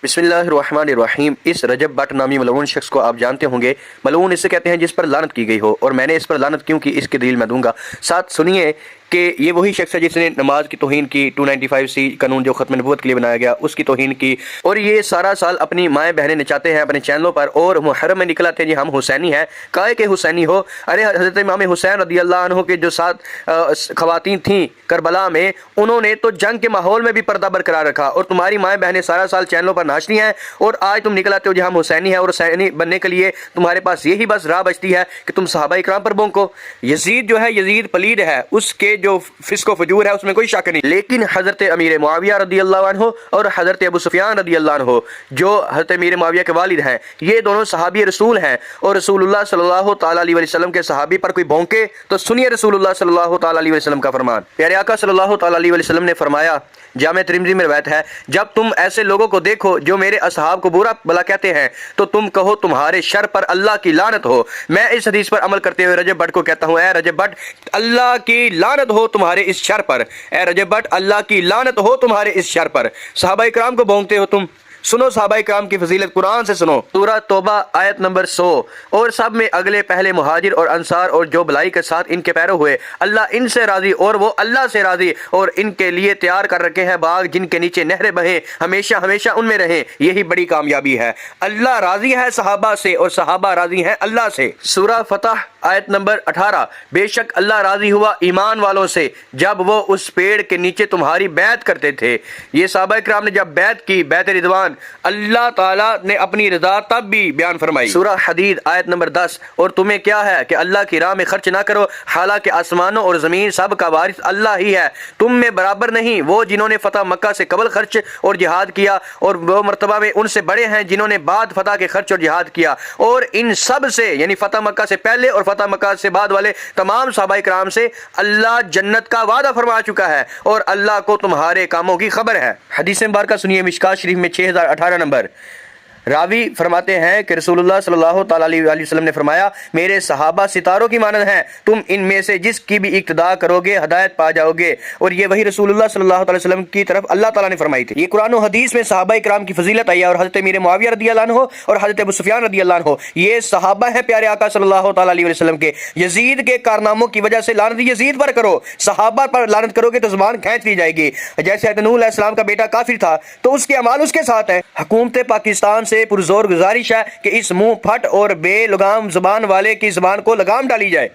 बिस्मिल्लाहिर्रहमानिर्रहीम। इस रजब भट्ट नामी मलऊन शख्स को आप जानते होंगे। मलऊन इससे कहते हैं जिस पर लानत की गई हो, और मैंने इस पर लानत क्यों की इसकी दलील मैं दूंगा। साथ सुनिए कि ये वही शख्स है जिसने नमाज की तौहीन की, 295C कानून जो ख़त्म नबूवत के लिए बनाया गया उसकी तौहीन की, और ये सारा साल अपनी माएँ बहनें नचाते हैं अपने चैनलों पर, और मुहर्रम में निकला थे जी हम हुसैनी हैं। काहे के हुसैनी हो? अरे हज़रत इमाम हुसैन रदी अल्लाह अन्हु के जो 7 ख़वातीन थीं करबला में, उन्होंने तो जंग के माहौल में भी पर्दा बरकरार रखा, और तुम्हारी माएँ बहनें सारा साल चैनलों पर नाचती हैं, और आज तुम निकल आते हो जी हम हुसैनी हैं, और हुसैनी बनने के लिए तुम्हारे पास यही बस राह बचती है कि तुम सहाबा इकराम पर भौंको। यजीद जो है, यजीद पलीद है, उसके जो फिस्को फजूर है उसमें कोई शक नहीं, लेकिन हज़रत अमीर मुआविया रदी अल्लाह अन्हु और हज़रत अबू सुफियान रदी अल्लाह अन्हु जो हज़रत अमीर मुआविया के वालिद हैं, ये दोनों सहाबी रसूल हैं, और रसूलुल्लाह सल्लल्लाहु तआला अलैहि वसल्लम के सहाबी पर कोई भौंके तो सुनिए रसूलुल्लाह सल्लल्लाहु तआला अलैहि वसल्लम का फरमान। प्यारे आका सल्लल्लाहु तआला अलैहि वसल्लम ने फरमाया, जामे तिरमिज़ी में रवायत है, जब तुम ऐसे लोगों को देखो जो मेरे असहाब को बुरा भला कहते हैं तो तुम कहो तुम्हारे शर पर अल्लाह की लानत हो। मैं इस हदीस पर अमल करते हुए रजब भट्ट को कहता हूँ, ए रजब भट्ट, अल्लाह की लानत हो तुम्हारे इस शर पर। ए रजब भट्ट, अल्लाह की लानत हो तुम्हारे इस शर पर। सहाबा इकराम को भौंकते हो तुम। सुनो साहबा इकराम की फजीलत कुरान से सुनो, सूरह तौबा आयत नंबर 100। और सब में अगले पहले मुहाजिर और अंसार और जो भलाई के साथ इनके पैरों हुए, अल्लाह इनसे राजी और वो अल्लाह से राजी, और इनके लिए तैयार कर रखे हैं बाग जिनके नीचे नहरें बहें, हमेशा हमेशा उनमें रहें। यही बड़ी कामयाबी है। अल्लाह राजी है सहाबा से और सहाबा राजी हैं अल्लाह से। सूरह फतह आयत नंबर 18, बेशक अल्लाह राजी हुआ ईमान वालों से जब वो उस पेड़ के नीचे तुम्हारी बैत करते थे। ये सहाबा इकराम ने जब बैत की, बैत रिदवान, अल्लाह ताला ने अपनी रज़ा तब भी बयान फरमाई। सूरह हदीद आयत नंबर 10, और तुम्हें क्या है कि अल्लाह की राह में खर्च ना करो, हालांकि आसमानों और ज़मीन सब का वारिस अल्लाह ही है। तुम में बराबर नहीं वो जिन्होंने फतह मक्का से कबल खर्च और जिहाद किया, और वो मर्तबा में उनसे बड़े हैं जिन्होंने बाद फतह के खर्च और जिहाद किया। और इन सब से, यानी फतह मक्का से पहले और फतह मक्का से बाद वाले तमाम सहाबा इकराम से अल्लाह जन्नत का वादा फरमा चुका है, और अल्लाह को तुम्हारे कामों की खबर है। हदीस मुबारक सुनिए, मिशकात शरीफ में 6018 नंबर। रावी फरमाते हैं कि रसूलुल्लाह सल्लल्लाहु तआला अलैहि वसल्लम ने फरमाया, मेरे सहाबा सितारों की मानद हैं, तुम इनमें से जिसकी भी इक्तदा करोगे हदायत पा जाओगे। और ये वही रसूलुल्लाह सल्लल्लाहु अलैहि वसल्लम की तरफ अल्लाह ताला ने फरमाई थी। ये कुरान और हदीस में सहाबा इकराम की फजीलत आई है, और हज़रत अमीर मुआविया रदी अल्लाह अन्हु और हज़रत अबू सुफियान रदी अल्लाह अन्हु ये सहाबा हैं प्यारे आका सल्लल्लाहु तआला अलैहि वसल्लम के। यजीद के कारनामों की वजह से लानत यजीद पर करो, सहाबा पर लानत करोगे तो जुबान खींच ली जाएगी। जैसे हज़रत नूह अलैहिस्सलाम का बेटा काफिर था तो उसके अमाल उसके साथ है। हुकूमत पाकिस्तान से पुरजोर गुजारिश है कि इस मुंह फट और बेलगाम जुबान वाले की जुबान को लगाम डाली जाए।